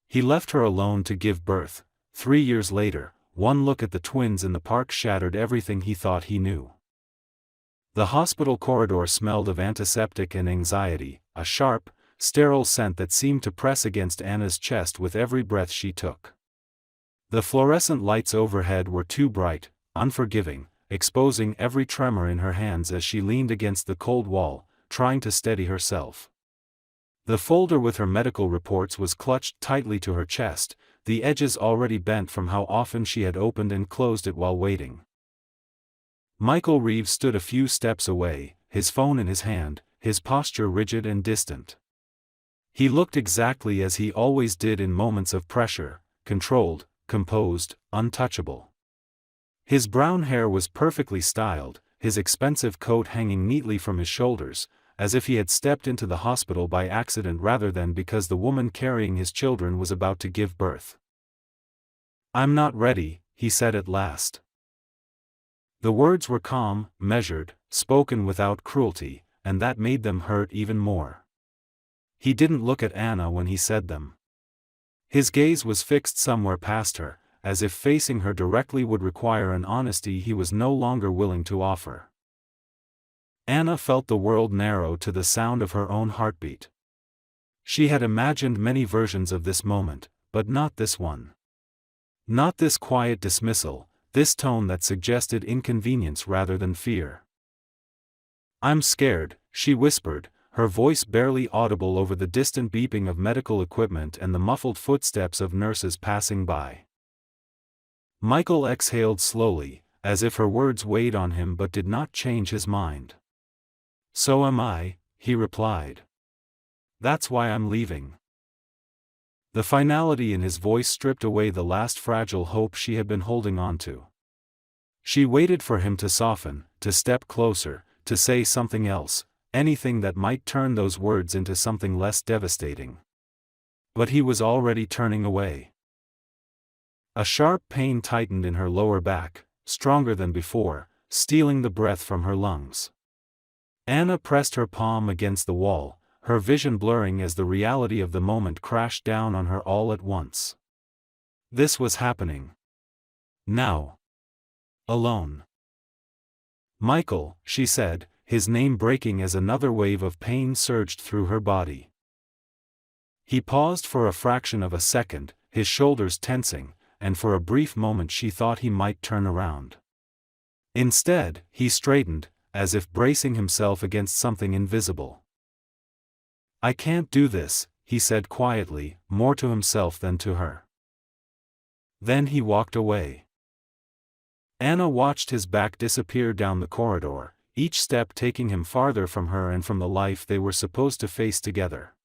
He left her alone to give birth. 3 years later, one look at the twins in the park shattered everything he thought he knew. The hospital corridor smelled of antiseptic and anxiety, a sharp, sterile scent that seemed to press against Anna's chest with every breath she took. The fluorescent lights overhead were too bright, unforgiving, exposing every tremor in her hands as she leaned against the cold wall, trying to steady herself. The folder with her medical reports was clutched tightly to her chest, the edges already bent from how often she had opened and closed it while waiting. Michael Reeves stood a few steps away, his phone in his hand, his posture rigid and distant. He looked exactly as he always did in moments of pressure, controlled, composed, untouchable. His brown hair was perfectly styled, his expensive coat hanging neatly from his shoulders, as if he had stepped into the hospital by accident rather than because the woman carrying his children was about to give birth. "I'm not ready," he said at last. The words were calm, measured, spoken without cruelty, and that made them hurt even more. He didn't look at Anna when he said them. His gaze was fixed somewhere past her, as if facing her directly would require an honesty he was no longer willing to offer. Anna felt the world narrow to the sound of her own heartbeat. She had imagined many versions of this moment, but not this one. Not this quiet dismissal, this tone that suggested inconvenience rather than fear. "I'm scared," she whispered, her voice barely audible over the distant beeping of medical equipment and the muffled footsteps of nurses passing by. Michael exhaled slowly, as if her words weighed on him but did not change his mind. "So am I," he replied. "That's why I'm leaving." The finality in his voice stripped away the last fragile hope she had been holding on to. She waited for him to soften, to step closer, to say something else, anything that might turn those words into something less devastating. But he was already turning away. A sharp pain tightened in her lower back, stronger than before, stealing the breath from her lungs. Anna pressed her palm against the wall, her vision blurring as the reality of the moment crashed down on her all at once. This was happening. Now. Alone. "Michael," she said, his name breaking as another wave of pain surged through her body. He paused for a fraction of a second, his shoulders tensing, and for a brief moment she thought he might turn around. Instead, he straightened, as if bracing himself against something invisible. "I can't do this," he said quietly, more to himself than to her. Then he walked away. Anna watched his back disappear down the corridor, each step taking him farther from her and from the life they were supposed to face together.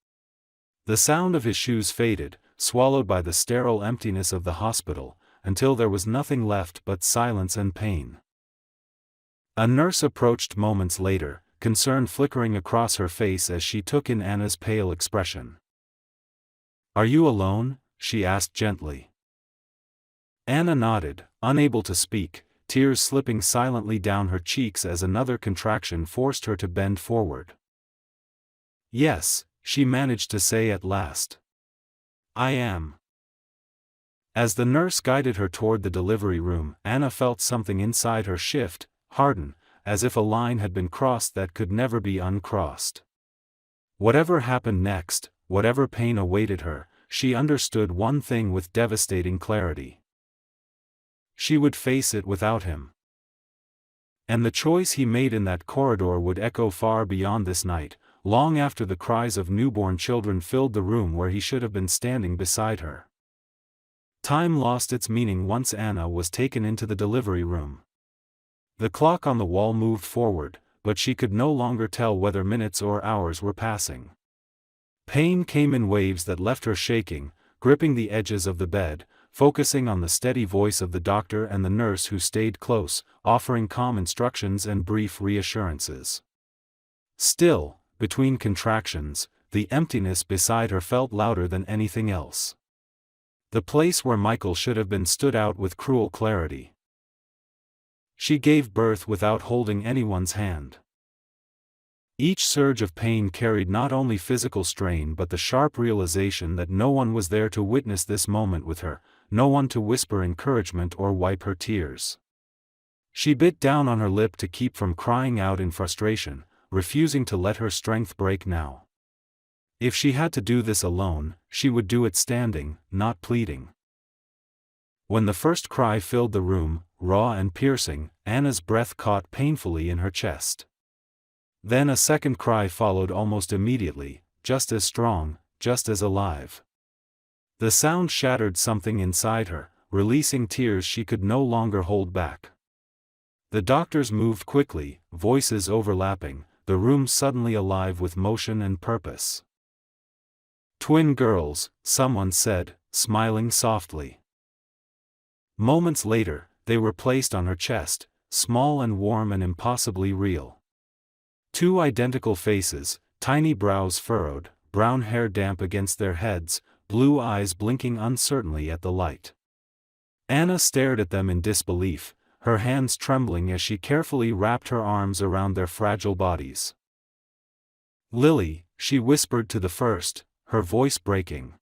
The sound of his shoes faded, swallowed by the sterile emptiness of the hospital, until there was nothing left but silence and pain. A nurse approached moments later, concern flickering across her face as she took in Anna's pale expression. "Are you alone?" she asked gently. Anna nodded, unable to speak, tears slipping silently down her cheeks as another contraction forced her to bend forward. "Yes," she managed to say at last. "I am." As the nurse guided her toward the delivery room, Anna felt something inside her shift, harden, as if a line had been crossed that could never be uncrossed. Whatever happened next, whatever pain awaited her, she understood one thing with devastating clarity. She would face it without him. And the choice he made in that corridor would echo far beyond this night, long after the cries of newborn children filled the room where he should have been standing beside her. Time lost its meaning once Anna was taken into the delivery room. The clock on the wall moved forward, but she could no longer tell whether minutes or hours were passing. Pain came in waves that left her shaking, gripping the edges of the bed, focusing on the steady voice of the doctor and the nurse who stayed close, offering calm instructions and brief reassurances. Still, between contractions, the emptiness beside her felt louder than anything else. The place where Michael should have been stood out with cruel clarity. She gave birth without holding anyone's hand. Each surge of pain carried not only physical strain but the sharp realization that no one was there to witness this moment with her, no one to whisper encouragement or wipe her tears. She bit down on her lip to keep from crying out in frustration, refusing to let her strength break now. If she had to do this alone, she would do it standing, not pleading. When the first cry filled the room, raw and piercing, Anna's breath caught painfully in her chest. Then a second cry followed almost immediately, just as strong, just as alive. The sound shattered something inside her, releasing tears she could no longer hold back. The doctors moved quickly, voices overlapping, the room suddenly alive with motion and purpose. "Twin girls," someone said, smiling softly. Moments later, they were placed on her chest, small and warm and impossibly real. Two identical faces, tiny brows furrowed, brown hair damp against their heads, blue eyes blinking uncertainly at the light. Anna stared at them in disbelief, her hands trembling as she carefully wrapped her arms around their fragile bodies. "Lily," she whispered to the first, her voice breaking.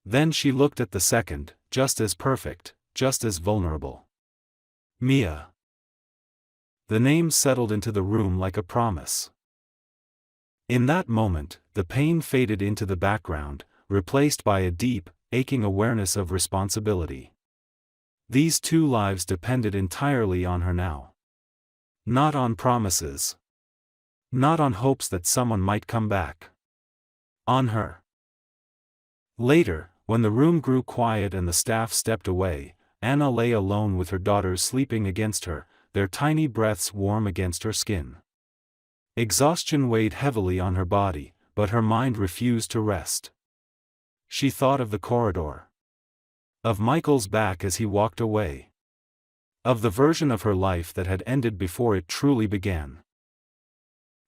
Then she looked at the second, just as perfect, just as vulnerable. "Mia." The name settled into the room like a promise. In that moment, the pain faded into the background, replaced by a deep, aching awareness of responsibility. These two lives depended entirely on her now. Not on promises. Not on hopes that someone might come back. On her. Later, when the room grew quiet and the staff stepped away, Anna lay alone with her daughters sleeping against her, their tiny breaths warm against her skin. Exhaustion weighed heavily on her body, but her mind refused to rest. She thought of the corridor. Of Michael's back as he walked away. Of the version of her life that had ended before it truly began.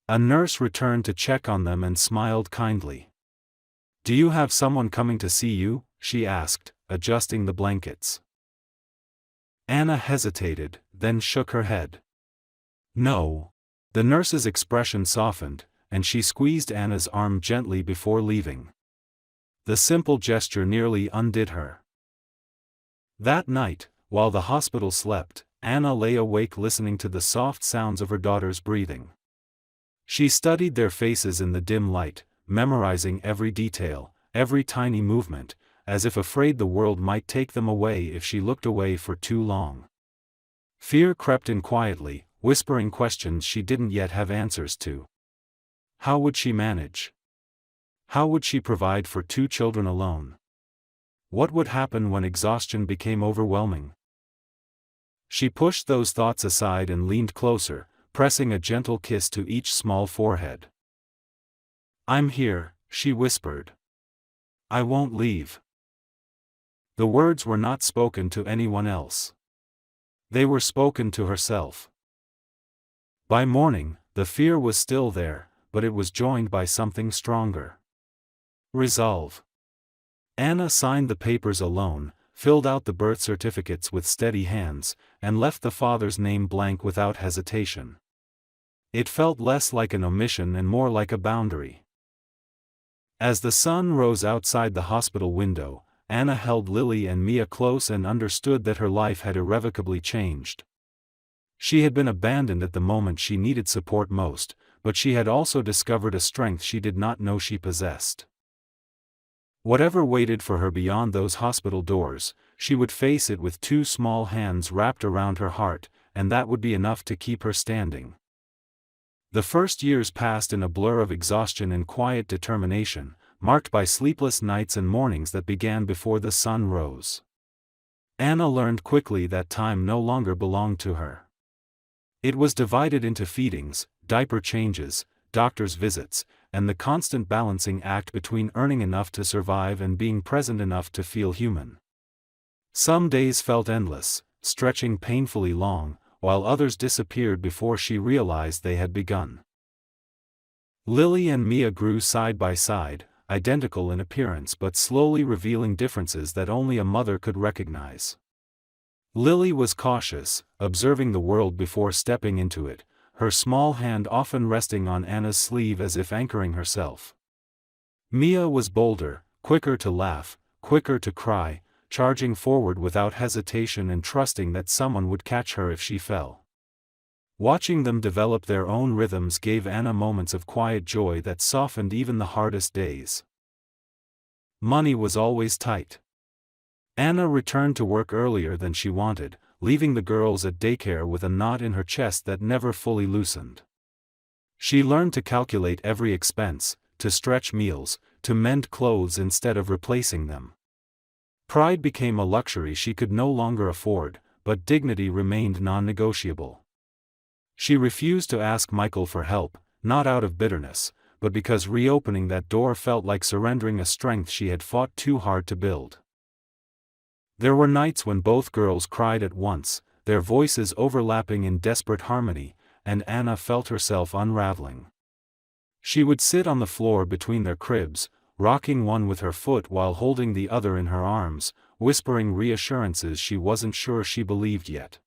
A nurse returned to check on them and smiled kindly. "Do you have someone coming to see you?" she asked, adjusting the blankets. Anna hesitated, then shook her head. "No." The nurse's expression softened, and she squeezed Anna's arm gently before leaving. The simple gesture nearly undid her. That night, while the hospital slept, Anna lay awake listening to the soft sounds of her daughter's breathing. She studied their faces in the dim light, memorizing every detail, every tiny movement, as if afraid the world might take them away if she looked away for too long. Fear crept in quietly, whispering questions she didn't yet have answers to. How would she manage? How would she provide for two children alone? What would happen when exhaustion became overwhelming? She pushed those thoughts aside and leaned closer, pressing a gentle kiss to each small forehead. "I'm here," she whispered. "I won't leave." The words were not spoken to anyone else. They were spoken to herself. By morning, the fear was still there, but it was joined by something stronger. Resolve. Anna signed the papers alone, filled out the birth certificates with steady hands, and left the father's name blank without hesitation. It felt less like an omission and more like a boundary. As the sun rose outside the hospital window, Anna held Lily and Mia close and understood that her life had irrevocably changed. She had been abandoned at the moment she needed support most, but she had also discovered a strength she did not know she possessed. Whatever waited for her beyond those hospital doors, she would face it with two small hands wrapped around her heart, and that would be enough to keep her standing. The first years passed in a blur of exhaustion and quiet determination, marked by sleepless nights and mornings that began before the sun rose. Anna learned quickly that time no longer belonged to her. It was divided into feedings, diaper changes, doctor's visits, and the constant balancing act between earning enough to survive and being present enough to feel human. Some days felt endless, stretching painfully long, while others disappeared before she realized they had begun. Lily and Mia grew side by side, identical in appearance but slowly revealing differences that only a mother could recognize. Lily was cautious, observing the world before stepping into it, her small hand often resting on Anna's sleeve as if anchoring herself. Mia was bolder, quicker to laugh, quicker to cry, charging forward without hesitation and trusting that someone would catch her if she fell. Watching them develop their own rhythms gave Anna moments of quiet joy that softened even the hardest days. Money was always tight. Anna returned to work earlier than she wanted, leaving the girls at daycare with a knot in her chest that never fully loosened. She learned to calculate every expense, to stretch meals, to mend clothes instead of replacing them. Pride became a luxury she could no longer afford, but dignity remained non-negotiable. She refused to ask Michael for help, not out of bitterness, but because reopening that door felt like surrendering a strength she had fought too hard to build. There were nights when both girls cried at once, their voices overlapping in desperate harmony, and Anna felt herself unraveling. She would sit on the floor between their cribs, rocking one with her foot while holding the other in her arms, whispering reassurances she wasn't sure she believed yet.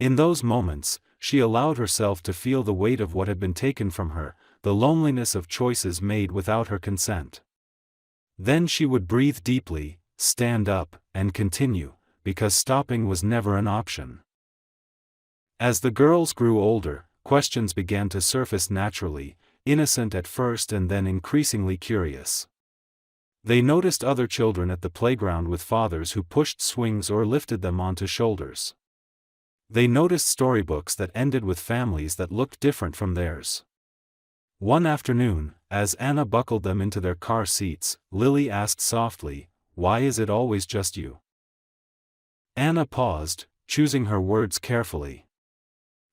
In those moments, she allowed herself to feel the weight of what had been taken from her, the loneliness of choices made without her consent. Then she would breathe deeply, stand up, and continue, because stopping was never an option. As the girls grew older, questions began to surface naturally, innocent at first and then increasingly curious. They noticed other children at the playground with fathers who pushed swings or lifted them onto shoulders. They noticed storybooks that ended with families that looked different from theirs. One afternoon, as Anna buckled them into their car seats, Lily asked softly, "Why is it always just you?" Anna paused, choosing her words carefully.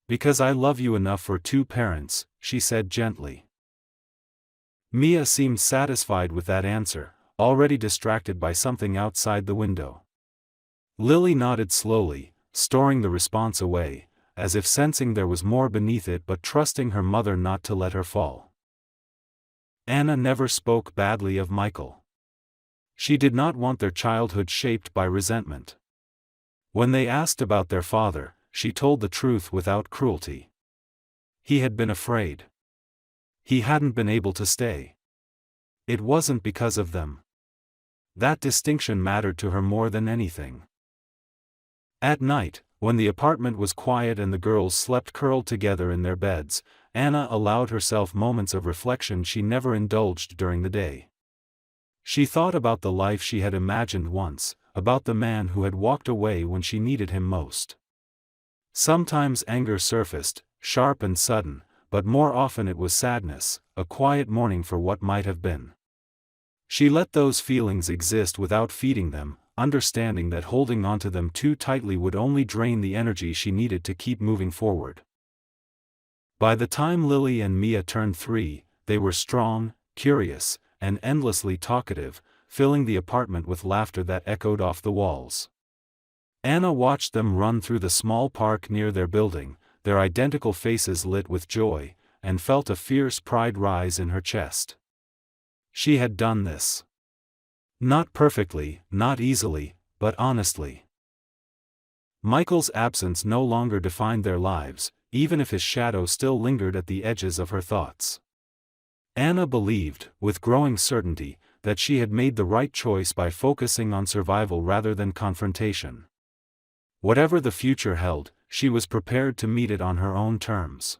"Because I love you enough for two parents," she said gently. Mia seemed satisfied with that answer, already distracted by something outside the window. Lily nodded slowly, storing the response away, as if sensing there was more beneath it but trusting her mother not to let her fall. Anna never spoke badly of Michael. She did not want their childhood shaped by resentment. When they asked about their father, she told the truth without cruelty. He had been afraid. He hadn't been able to stay. It wasn't because of them. That distinction mattered to her more than anything. At night, when the apartment was quiet and the girls slept curled together in their beds, Anna allowed herself moments of reflection she never indulged during the day. She thought about the life she had imagined once, about the man who had walked away when she needed him most. Sometimes anger surfaced, sharp and sudden, but more often it was sadness, a quiet mourning for what might have been. She let those feelings exist without feeding them, understanding that holding onto them too tightly would only drain the energy she needed to keep moving forward. By the time Lily and Mia turned 3, they were strong, curious, and endlessly talkative, filling the apartment with laughter that echoed off the walls. Anna watched them run through the small park near their building, their identical faces lit with joy, and felt a fierce pride rise in her chest. She had done this. Not perfectly, not easily, but honestly. Michael's absence no longer defined their lives, even if his shadow still lingered at the edges of her thoughts. Anna believed, with growing certainty, that she had made the right choice by focusing on survival rather than confrontation. Whatever the future held, she was prepared to meet it on her own terms.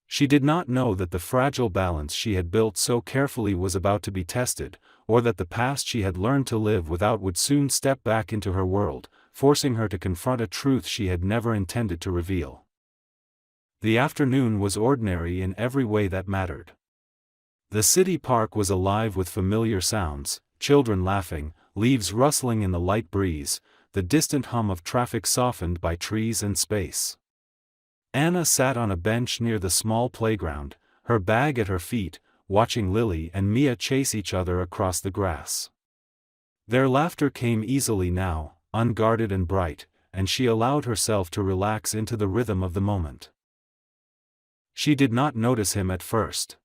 She did not know that the fragile balance she had built so carefully was about to be tested, or that the past she had learned to live without would soon step back into her world, forcing her to confront a truth she had never intended to reveal. The afternoon was ordinary in every way that mattered. The city park was alive with familiar sounds, children laughing, leaves rustling in the light breeze, the distant hum of traffic softened by trees and space. Anna sat on a bench near the small playground, her bag at her feet, watching Lily and Mia chase each other across the grass. Their laughter came easily now, unguarded and bright, and she allowed herself to relax into the rhythm of the moment. She did not notice him at first.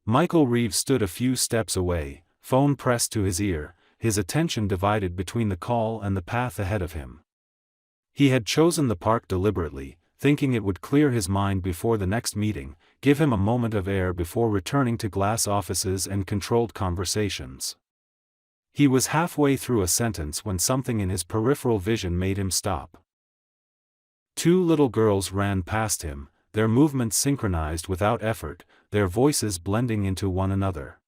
Michael Reeves stood a few steps away, phone pressed to his ear, his attention divided between the call and the path ahead of him. He had chosen the park deliberately, thinking it would clear his mind before the next meeting, give him a moment of air before returning to glass offices and controlled conversations. He was halfway through a sentence when something in his peripheral vision made him stop. Two little girls ran past him, their movements synchronized without effort, their voices blending into one another.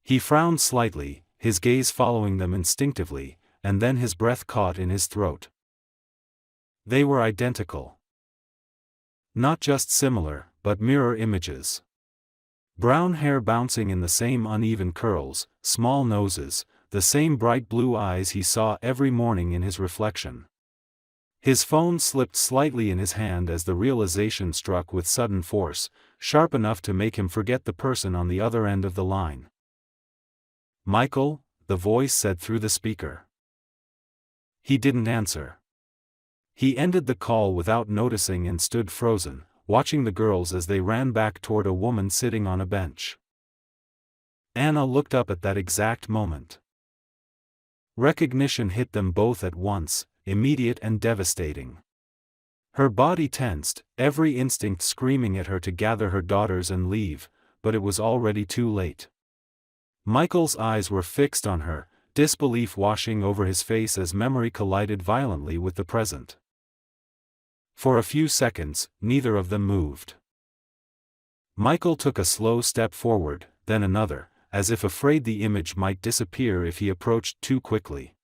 He frowned slightly, his gaze following them instinctively, and then his breath caught in his throat. They were identical. Not just similar, but mirror images. Brown hair bouncing in the same uneven curls, small noses, the same bright blue eyes he saw every morning in his reflection. His phone slipped slightly in his hand as the realization struck with sudden force, sharp enough to make him forget the person on the other end of the line. "Michael," the voice said through the speaker. He didn't answer. He ended the call without noticing and stood frozen, watching the girls as they ran back toward a woman sitting on a bench. Anna looked up at that exact moment. Recognition hit them both at once, immediate and devastating. Her body tensed, every instinct screaming at her to gather her daughters and leave, but it was already too late. Michael's eyes were fixed on her, disbelief washing over his face as memory collided violently with the present. For a few seconds, neither of them moved. Michael took a slow step forward, then another, as if afraid the image might disappear if he approached too quickly.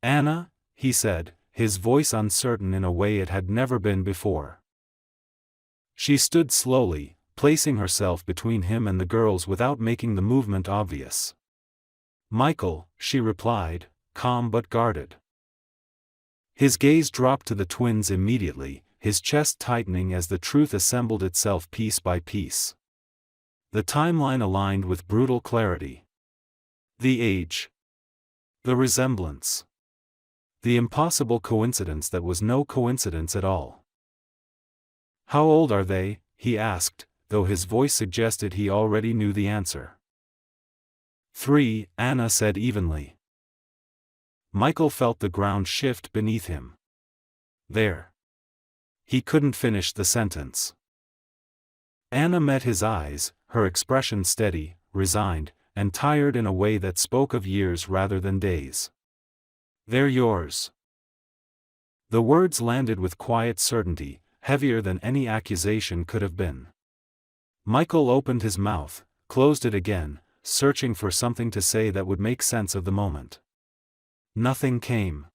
"Anna," he said, his voice uncertain in a way it had never been before. She stood slowly, placing herself between him and the girls without making the movement obvious. "Michael," she replied, calm but guarded. His gaze dropped to the twins immediately, his chest tightening as the truth assembled itself piece by piece. The timeline aligned with brutal clarity. The age. The resemblance. The impossible coincidence that was no coincidence at all. "How old are they?" he asked, though his voice suggested he already knew the answer. 3, Anna said evenly. Michael felt the ground shift beneath him. There. He couldn't finish the sentence. Anna met his eyes, her expression steady, resigned, and tired in a way that spoke of years rather than days. "They're yours." The words landed with quiet certainty, heavier than any accusation could have been. Michael opened his mouth, closed it again, searching for something to say that would make sense of the moment. Nothing came.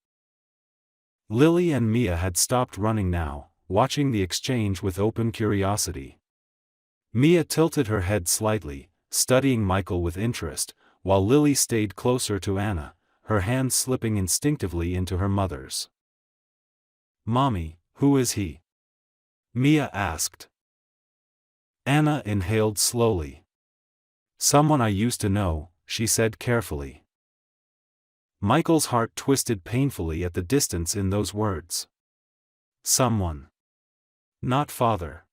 Lily and Mia had stopped running now, watching the exchange with open curiosity. Mia tilted her head slightly, studying Michael with interest, while Lily stayed closer to Anna, her hands slipping instinctively into her mother's. "Mommy, who is he?" Mia asked. Anna inhaled slowly. "Someone I used to know," she said carefully. Michael's heart twisted painfully at the distance in those words. Someone. Not father.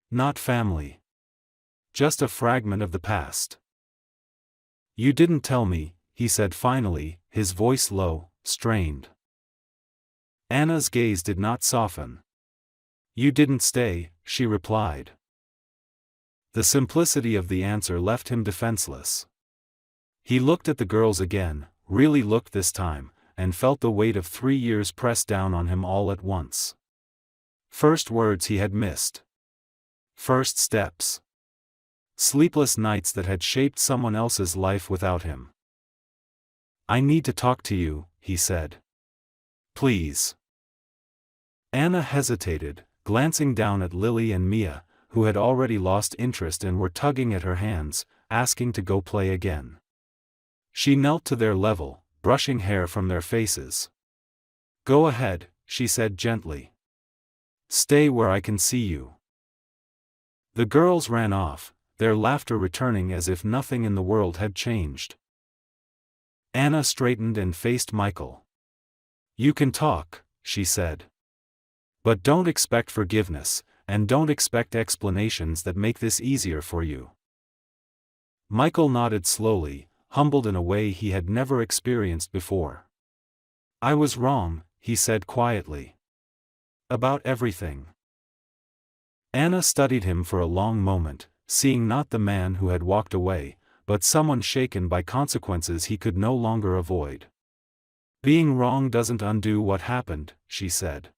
Not family. Just a fragment of the past. "You didn't tell me," he said finally, his voice low, strained. Anna's gaze did not soften. "You didn't stay," she replied. The simplicity of the answer left him defenseless. He looked at the girls again, really looked this time, and felt the weight of 3 years press down on him all at once. First words he had missed. First steps. Sleepless nights that had shaped someone else's life without him. "I need to talk to you," he said. "Please." Anna hesitated, glancing down at Lily and Mia, who had already lost interest and were tugging at her hands, asking to go play again. She knelt to their level, brushing hair from their faces. "Go ahead," she said gently. "Stay where I can see you." The girls ran off, their laughter returning as if nothing in the world had changed. Anna straightened and faced Michael. "You can talk," she said. "But don't expect forgiveness, and don't expect explanations that make this easier for you." Michael nodded slowly, humbled in a way he had never experienced before. "I was wrong," he said quietly. About everything. Anna studied him for a long moment, seeing not the man who had walked away, but someone shaken by consequences he could no longer avoid. Being wrong doesn't undo what happened, she said.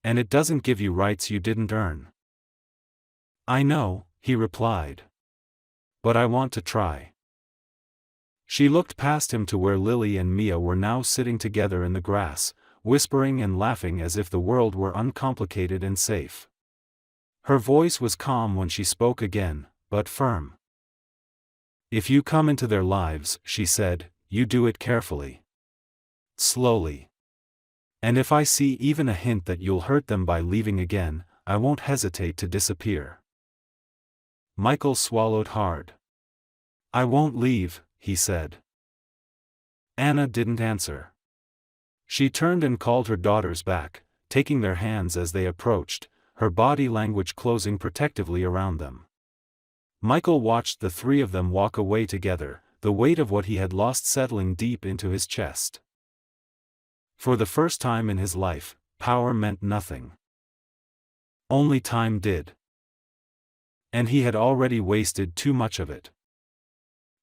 And it doesn't give you rights you didn't earn. I know, he replied. But I want to try. She looked past him to where Lily and Mia were now sitting together in the grass, whispering and laughing as if the world were uncomplicated and safe. Her voice was calm when she spoke again, but firm. If you come into their lives, she said, you do it carefully. Slowly. And if I see even a hint that you'll hurt them by leaving again, I won't hesitate to disappear. Michael swallowed hard. I won't leave, he said. Anna didn't answer. She turned and called her daughters back, taking their hands as they approached, her body language closing protectively around them. Michael watched the three of them walk away together, the weight of what he had lost settling deep into his chest. For the first time in his life, power meant nothing. Only time did. And he had already wasted too much of it.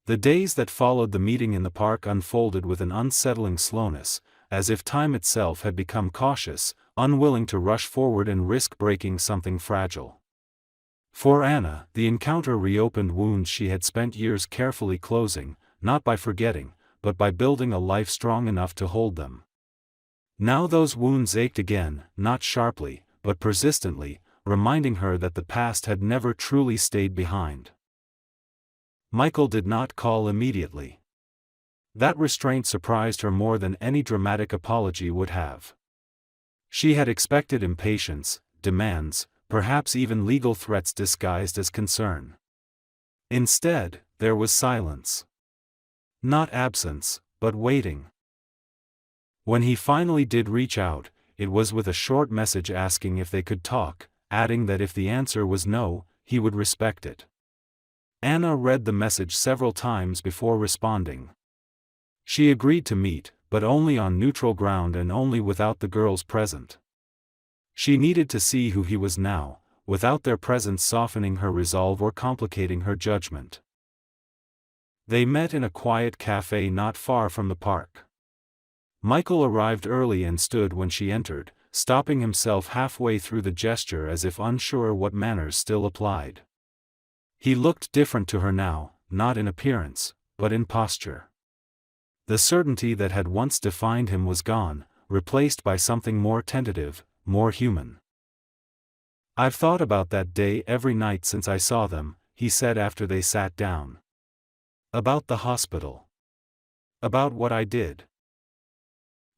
The days that followed the meeting in the park unfolded with an unsettling slowness, as if time itself had become cautious, unwilling to rush forward and risk breaking something fragile. For Anna, the encounter reopened wounds she had spent years carefully closing, not by forgetting, but by building a life strong enough to hold them. Now those wounds ached again, not sharply, but persistently, reminding her that the past had never truly stayed behind. Michael did not call immediately. That restraint surprised her more than any dramatic apology would have. She had expected impatience, demands, perhaps even legal threats disguised as concern. Instead, there was silence. Not absence, but waiting. When he finally did reach out, it was with a short message asking if they could talk, adding that if the answer was no, he would respect it. Anna read the message several times before responding. She agreed to meet, but only on neutral ground and only without the girls present. She needed to see who he was now, without their presence softening her resolve or complicating her judgment. They met in a quiet cafe not far from the park. Michael arrived early and stood when she entered, stopping himself halfway through the gesture as if unsure what manners still applied. He looked different to her now, not in appearance, but in posture. The certainty that had once defined him was gone, replaced by something more tentative, more human. I've thought about that day every night since I saw them, he said after they sat down. About the hospital. About what I did.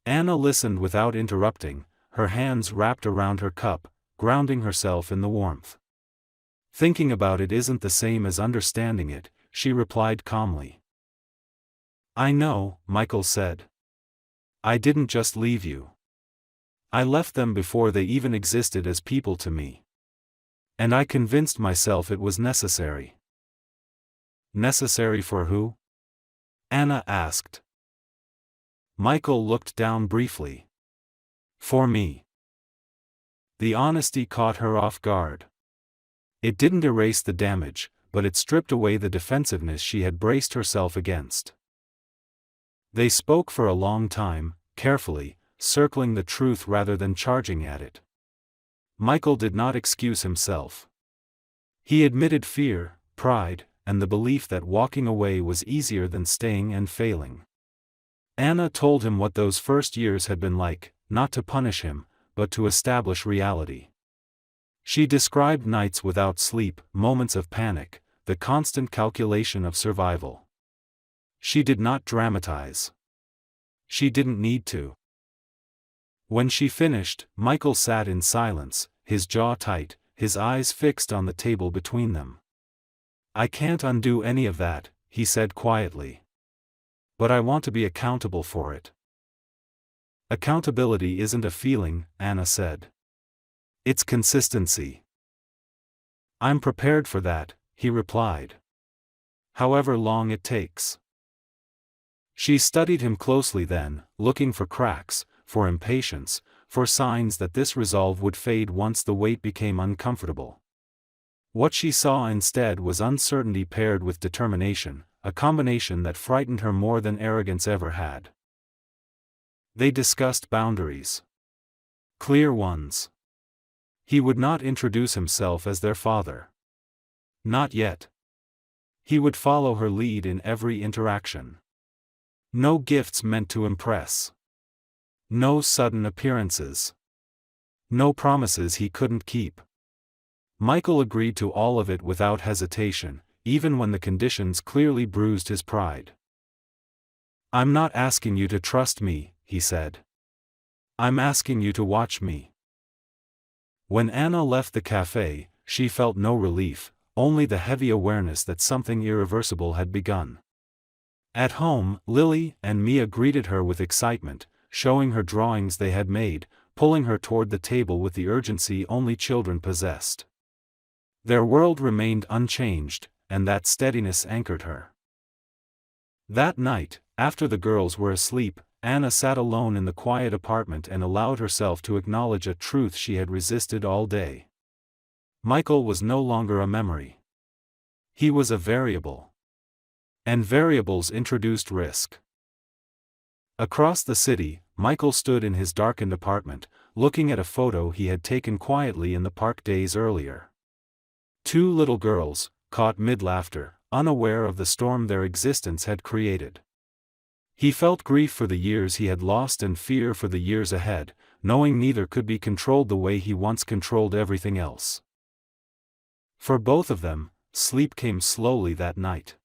Anna listened without interrupting, her hands wrapped around her cup, grounding herself in the warmth. Thinking about it isn't the same as understanding it, she replied calmly. I know, Michael said. I didn't just leave you. I left them before they even existed as people to me. And I convinced myself it was necessary. Necessary for who? Anna asked. Michael looked down briefly. For me. The honesty caught her off guard. It didn't erase the damage, but it stripped away the defensiveness she had braced herself against. They spoke for a long time, carefully, circling the truth rather than charging at it. Michael did not excuse himself. He admitted fear, pride, and the belief that walking away was easier than staying and failing. Anna told him what those first years had been like, not to punish him, but to establish reality. She described nights without sleep, moments of panic, the constant calculation of survival. She did not dramatize. She didn't need to. When she finished, Michael sat in silence, his jaw tight, his eyes fixed on the table between them. I can't undo any of that, he said quietly. But I want to be accountable for it. Accountability isn't a feeling, Anna said. It's consistency. I'm prepared for that, he replied. However long it takes. She studied him closely then, looking for cracks, for impatience, for signs that this resolve would fade once the weight became uncomfortable. What she saw instead was uncertainty paired with determination, a combination that frightened her more than arrogance ever had. They discussed boundaries. Clear ones. He would not introduce himself as their father. Not yet. He would follow her lead in every interaction. No gifts meant to impress. No sudden appearances. No promises he couldn't keep. Michael agreed to all of it without hesitation, even when the conditions clearly bruised his pride. "I'm not asking you to trust me," he said. "I'm asking you to watch me." When Anna left the cafe, she felt no relief, only the heavy awareness that something irreversible had begun. At home, Lily and Mia greeted her with excitement, showing her drawings they had made, pulling her toward the table with the urgency only children possessed. Their world remained unchanged, and that steadiness anchored her. That night, after the girls were asleep, Anna sat alone in the quiet apartment and allowed herself to acknowledge a truth she had resisted all day. Michael was no longer a memory. He was a variable. And variables introduced risk. Across the city, Michael stood in his darkened apartment, looking at a photo he had taken quietly in the park days earlier. Two little girls, caught mid-laughter, unaware of the storm their existence had created. He felt grief for the years he had lost and fear for the years ahead, knowing neither could be controlled the way he once controlled everything else. For both of them, sleep came slowly that night.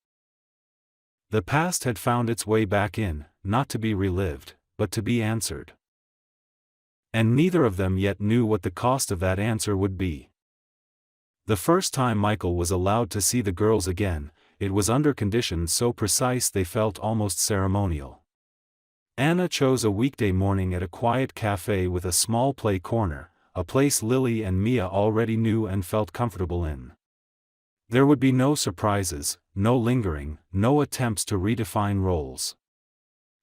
The past had found its way back in, not to be relived, but to be answered. And neither of them yet knew what the cost of that answer would be. The first time Michael was allowed to see the girls again, it was under conditions so precise they felt almost ceremonial. Anna chose a weekday morning at a quiet cafe with a small play corner, a place Lily and Mia already knew and felt comfortable in. There would be no surprises, no lingering, no attempts to redefine roles.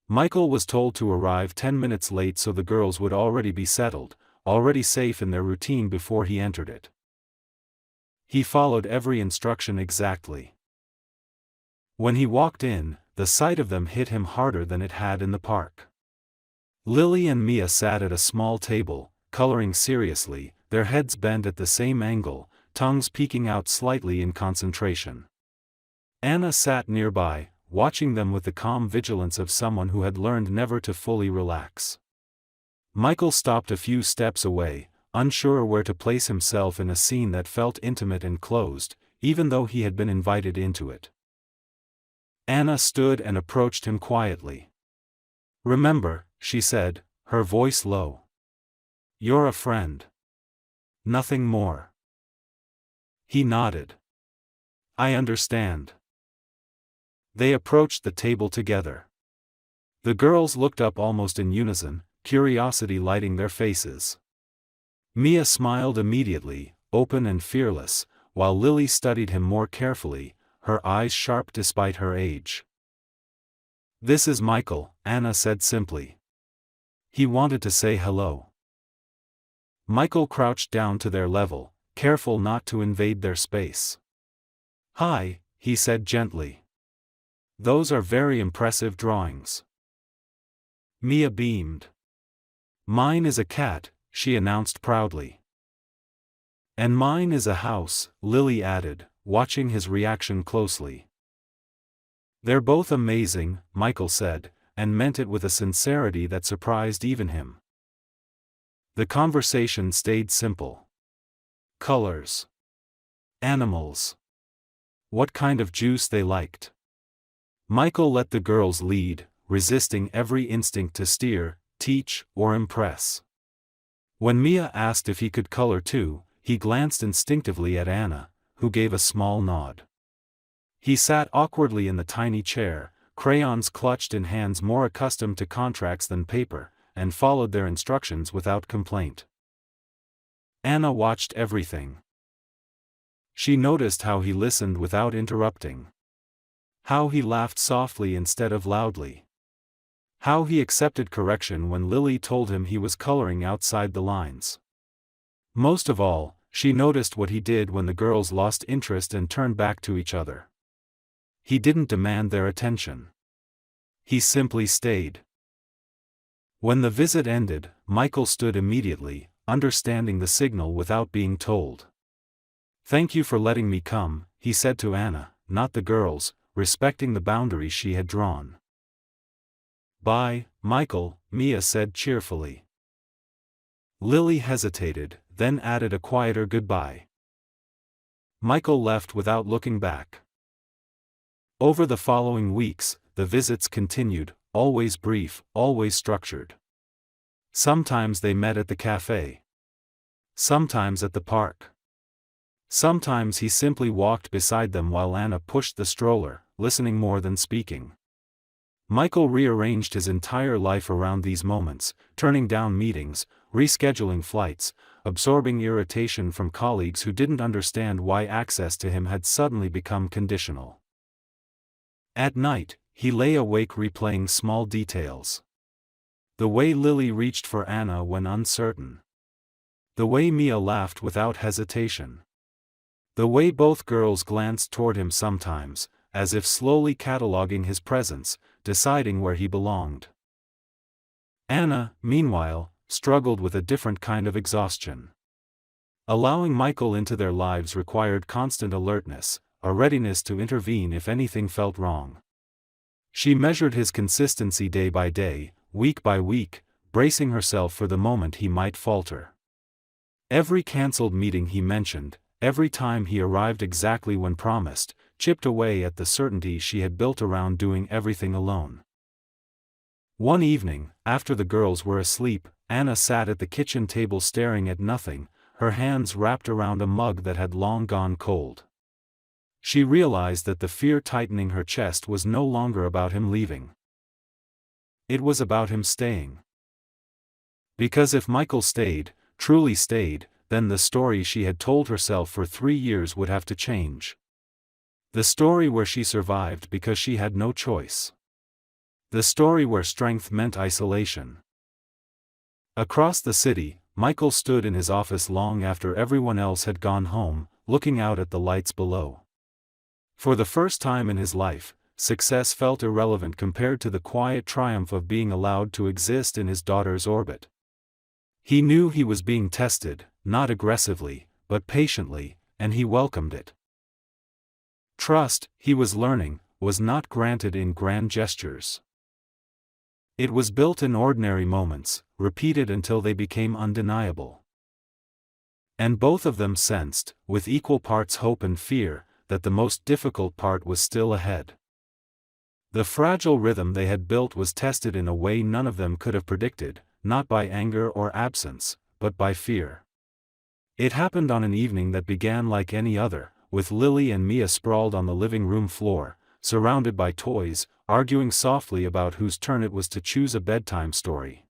Michael was told to arrive 10 minutes late so the girls would already be settled, already safe in their routine before he entered it. He followed every instruction exactly. When he walked in, the sight of them hit him harder than it had in the park. Lily and Mia sat at a small table, coloring seriously, their heads bent at the same angle, tongues peeking out slightly in concentration. Anna sat nearby, watching them with the calm vigilance of someone who had learned never to fully relax. Michael stopped a few steps away, unsure where to place himself in a scene that felt intimate and closed, even though he had been invited into it. Anna stood and approached him quietly. "Remember," she said, her voice low. "You're a friend. Nothing more." He nodded. "I understand." They approached the table together. The girls looked up almost in unison, curiosity lighting their faces. Mia smiled immediately, open and fearless, while Lily studied him more carefully, her eyes sharp despite her age. "This is Michael," Anna said simply. "He wanted to say hello." Michael crouched down to their level, careful not to invade their space. "Hi," he said gently. "Those are very impressive drawings." Mia beamed. "Mine is a cat," she announced proudly. "And mine is a house," Lily added, watching his reaction closely. "They're both amazing," Michael said, and meant it with a sincerity that surprised even him. The conversation stayed simple. Colors. Animals. What kind of juice they liked. Michael let the girls lead, resisting every instinct to steer, teach, or impress. When Mia asked if he could color too, he glanced instinctively at Anna, who gave a small nod. He sat awkwardly in the tiny chair, crayons clutched in hands more accustomed to contracts than paper, and followed their instructions without complaint. Anna watched everything. She noticed how he listened without interrupting. How he laughed softly instead of loudly. How he accepted correction when Lily told him he was coloring outside the lines. Most of all, she noticed what he did when the girls lost interest and turned back to each other. He didn't demand their attention. He simply stayed. When the visit ended, Michael stood immediately, understanding the signal without being told. "Thank you for letting me come," he said to Anna, not the girls, respecting the boundaries she had drawn. "Bye, Michael," Mia said cheerfully. Lily hesitated, then added a quieter goodbye. Michael left without looking back. Over the following weeks, the visits continued, always brief, always structured. Sometimes they met at the cafe. Sometimes at the park. Sometimes he simply walked beside them while Anna pushed the stroller, listening more than speaking. Michael rearranged his entire life around these moments, turning down meetings, rescheduling flights, absorbing irritation from colleagues who didn't understand why access to him had suddenly become conditional. At night, he lay awake replaying small details. The way Lily reached for Anna when uncertain. The way Mia laughed without hesitation. The way both girls glanced toward him sometimes, as if slowly cataloging his presence, deciding where he belonged. Anna, meanwhile, struggled with a different kind of exhaustion. Allowing Michael into their lives required constant alertness, a readiness to intervene if anything felt wrong. She measured his consistency day by day, week by week, bracing herself for the moment he might falter. Every cancelled meeting he mentioned, every time he arrived exactly when promised, chipped away at the certainty she had built around doing everything alone. One evening, after the girls were asleep, Anna sat at the kitchen table staring at nothing, her hands wrapped around a mug that had long gone cold. She realized that the fear tightening her chest was no longer about him leaving. It was about him staying. Because if Michael stayed, truly stayed, then the story she had told herself for 3 years would have to change. The story where she survived because she had no choice. The story where strength meant isolation. Across the city, Michael stood in his office long after everyone else had gone home, looking out at the lights below. For the first time in his life, success felt irrelevant compared to the quiet triumph of being allowed to exist in his daughter's orbit. He knew he was being tested, not aggressively, but patiently, and he welcomed it. Trust, he was learning, was not granted in grand gestures. It was built in ordinary moments, repeated until they became undeniable. And both of them sensed, with equal parts hope and fear, that the most difficult part was still ahead. The fragile rhythm they had built was tested in a way none of them could have predicted, not by anger or absence, but by fear. It happened on an evening that began like any other, with Lily and Mia sprawled on the living room floor, surrounded by toys, arguing softly about whose turn it was to choose a bedtime story.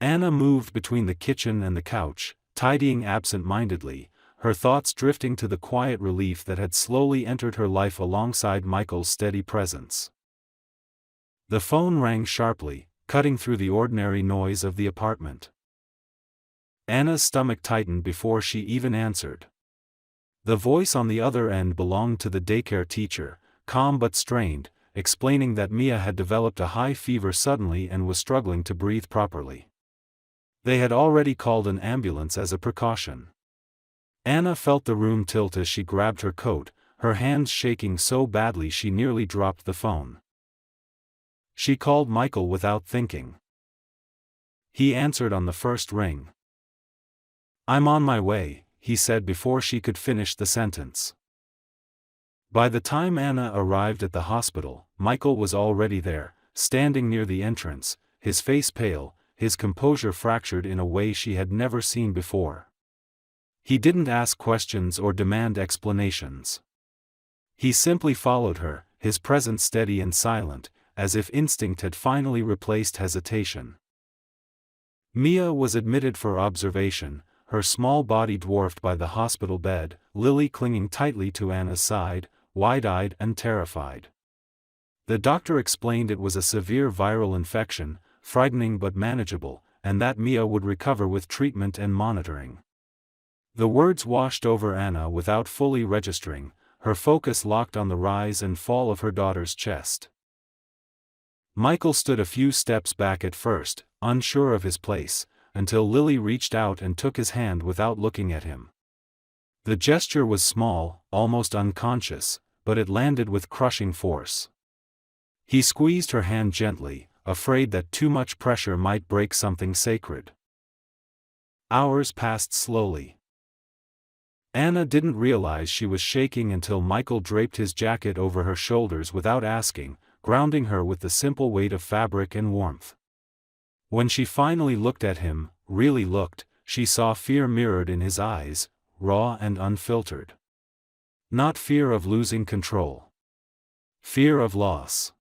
Anna moved between the kitchen and the couch, tidying absent-mindedly, her thoughts drifting to the quiet relief that had slowly entered her life alongside Michael's steady presence. The phone rang sharply, cutting through the ordinary noise of the apartment. Anna's stomach tightened before she even answered. The voice on the other end belonged to the daycare teacher, calm but strained, explaining that Mia had developed a high fever suddenly and was struggling to breathe properly. They had already called an ambulance as a precaution. Anna felt the room tilt as she grabbed her coat, her hands shaking so badly she nearly dropped the phone. She called Michael without thinking. He answered on the first ring. "I'm on my way," he said before she could finish the sentence. By the time Anna arrived at the hospital, Michael was already there, standing near the entrance, his face pale, his composure fractured in a way she had never seen before. He didn't ask questions or demand explanations. He simply followed her, his presence steady and silent, as if instinct had finally replaced hesitation. Mia was admitted for observation, her small body dwarfed by the hospital bed, Lily clinging tightly to Anna's side, wide-eyed and terrified. The doctor explained it was a severe viral infection, frightening but manageable, and that Mia would recover with treatment and monitoring. The words washed over Anna without fully registering, her focus locked on the rise and fall of her daughter's chest. Michael stood a few steps back at first, unsure of his place, until Lily reached out and took his hand without looking at him. The gesture was small, almost unconscious, but it landed with crushing force. He squeezed her hand gently, afraid that too much pressure might break something sacred. Hours passed slowly. Anna didn't realize she was shaking until Michael draped his jacket over her shoulders without asking, grounding her with the simple weight of fabric and warmth. When she finally looked at him, really looked, she saw fear mirrored in his eyes, raw and unfiltered. Not fear of losing control. Fear of loss.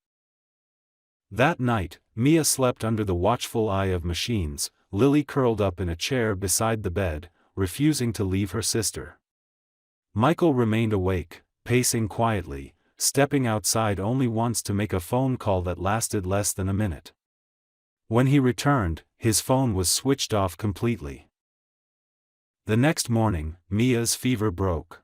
That night, Mia slept under the watchful eye of machines, Lily curled up in a chair beside the bed, refusing to leave her sister. Michael remained awake, pacing quietly, stepping outside only once to make a phone call that lasted less than a minute. When he returned, his phone was switched off completely. The next morning, Mia's fever broke.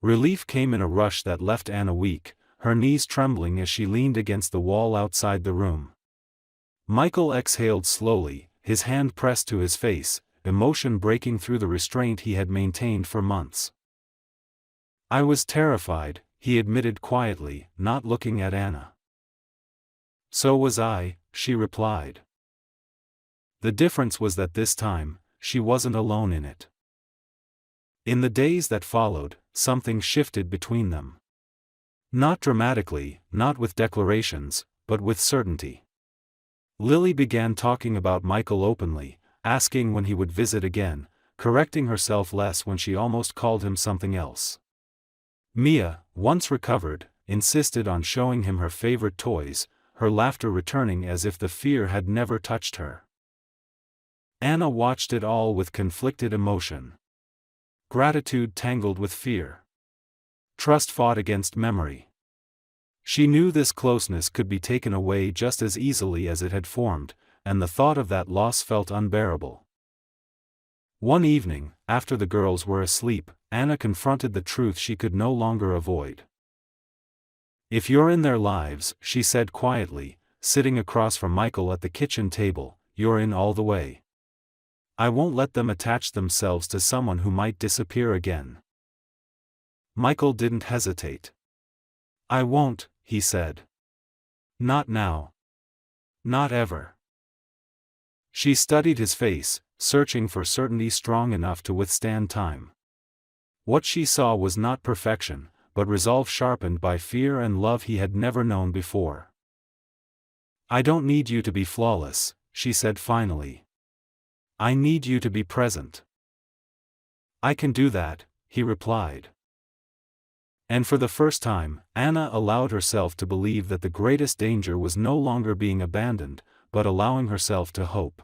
Relief came in a rush that left Anna weak, her knees trembling as she leaned against the wall outside the room. Michael exhaled slowly, his hand pressed to his face, emotion breaking through the restraint he had maintained for months. "I was terrified," he admitted quietly, not looking at Anna. "So was I," she replied. The difference was that this time, she wasn't alone in it. In the days that followed, something shifted between them. Not dramatically, not with declarations, but with certainty. Lily began talking about Michael openly, asking when he would visit again, correcting herself less when she almost called him something else. Mia, once recovered, insisted on showing him her favorite toys, her laughter returning as if the fear had never touched her. Anna watched it all with conflicted emotion. Gratitude tangled with fear. Trust fought against memory. She knew this closeness could be taken away just as easily as it had formed, and the thought of that loss felt unbearable. One evening, after the girls were asleep, Anna confronted the truth she could no longer avoid. "If you're in their lives," she said quietly, sitting across from Michael at the kitchen table, "you're in all the way. I won't let them attach themselves to someone who might disappear again." Michael didn't hesitate. "I won't," he said. "Not now. Not ever." She studied his face, searching for certainty strong enough to withstand time. What she saw was not perfection, but resolve sharpened by fear and love he had never known before. "I don't need you to be flawless," she said finally. "I need you to be present." "I can do that," he replied. And for the first time, Anna allowed herself to believe that the greatest danger was no longer being abandoned, but allowing herself to hope.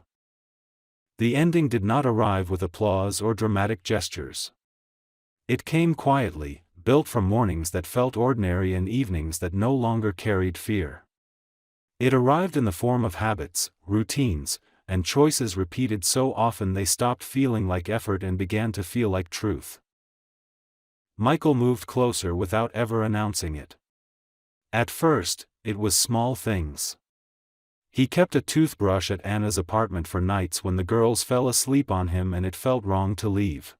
The ending did not arrive with applause or dramatic gestures. It came quietly, built from mornings that felt ordinary and evenings that no longer carried fear. It arrived in the form of habits, routines, and choices repeated so often they stopped feeling like effort and began to feel like truth. Michael moved closer without ever announcing it. At first, it was small things. He kept a toothbrush at Anna's apartment for nights when the girls fell asleep on him and it felt wrong to leave.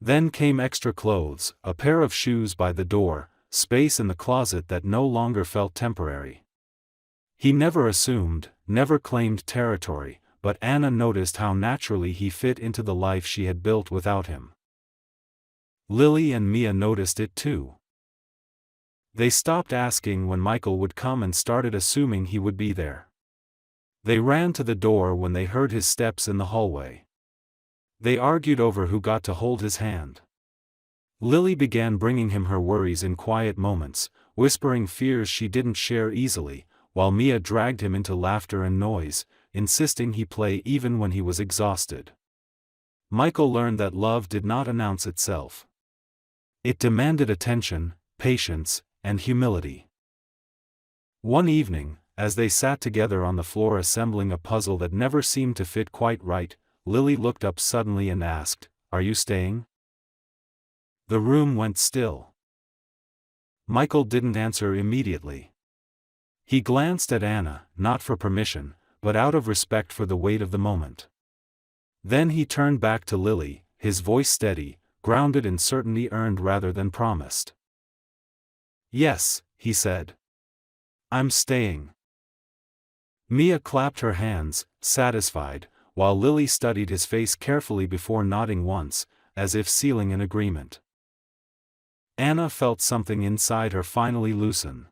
Then came extra clothes, a pair of shoes by the door, space in the closet that no longer felt temporary. He never assumed, never claimed territory, but Anna noticed how naturally he fit into the life she had built without him. Lily and Mia noticed it too. They stopped asking when Michael would come and started assuming he would be there. They ran to the door when they heard his steps in the hallway. They argued over who got to hold his hand. Lily began bringing him her worries in quiet moments, whispering fears she didn't share easily, while Mia dragged him into laughter and noise, insisting he play even when he was exhausted. Michael learned that love did not announce itself. It demanded attention, patience, and humility. One evening, as they sat together on the floor assembling a puzzle that never seemed to fit quite right, Lily looked up suddenly and asked, "Are you staying?" The room went still. Michael didn't answer immediately. He glanced at Anna, not for permission, but out of respect for the weight of the moment. Then he turned back to Lily, his voice steady, grounded in certainty earned rather than promised. "Yes," he said. "I'm staying." Mia clapped her hands, satisfied, while Lily studied his face carefully before nodding once, as if sealing an agreement. Anna felt something inside her finally loosen.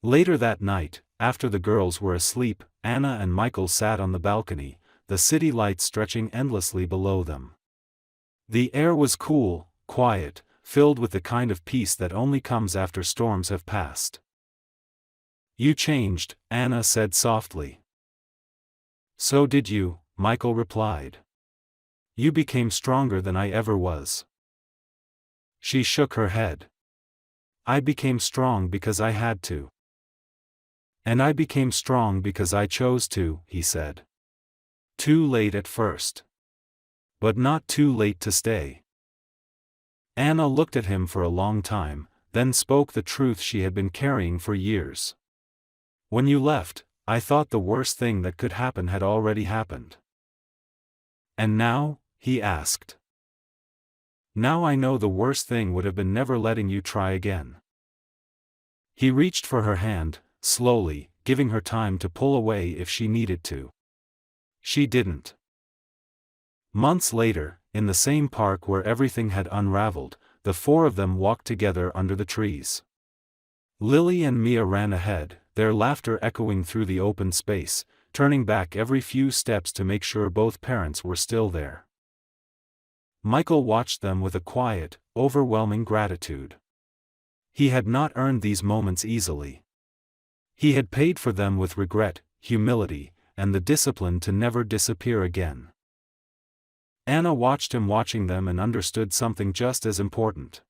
Later that night, after the girls were asleep, Anna and Michael sat on the balcony, the city lights stretching endlessly below them. The air was cool, quiet, filled with the kind of peace that only comes after storms have passed. "You changed," Anna said softly. "So did you," Michael replied. "You became stronger than I ever was." She shook her head. "I became strong because I had to. And I became strong because I chose to," he said. "Too late at first. But not too late to stay." Anna looked at him for a long time, then spoke the truth she had been carrying for years. "When you left, I thought the worst thing that could happen had already happened." "And now?" he asked. "Now I know the worst thing would have been never letting you try again." He reached for her hand, slowly, giving her time to pull away if she needed to. She didn't. Months later, in the same park where everything had unraveled, the four of them walked together under the trees. Lily and Mia ran ahead, their laughter echoing through the open space, turning back every few steps to make sure both parents were still there. Michael watched them with a quiet, overwhelming gratitude. He had not earned these moments easily. He had paid for them with regret, humility, and the discipline to never disappear again. Anna watched him watching them and understood something just as important.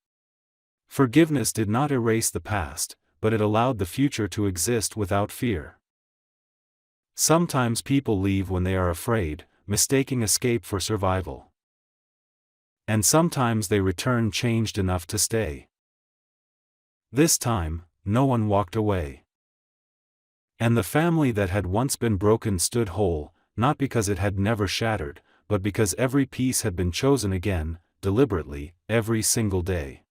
Forgiveness did not erase the past, but it allowed the future to exist without fear. Sometimes people leave when they are afraid, mistaking escape for survival. And sometimes they return changed enough to stay. This time, no one walked away. And the family that had once been broken stood whole, not because it had never shattered, but because every piece had been chosen again, deliberately, every single day.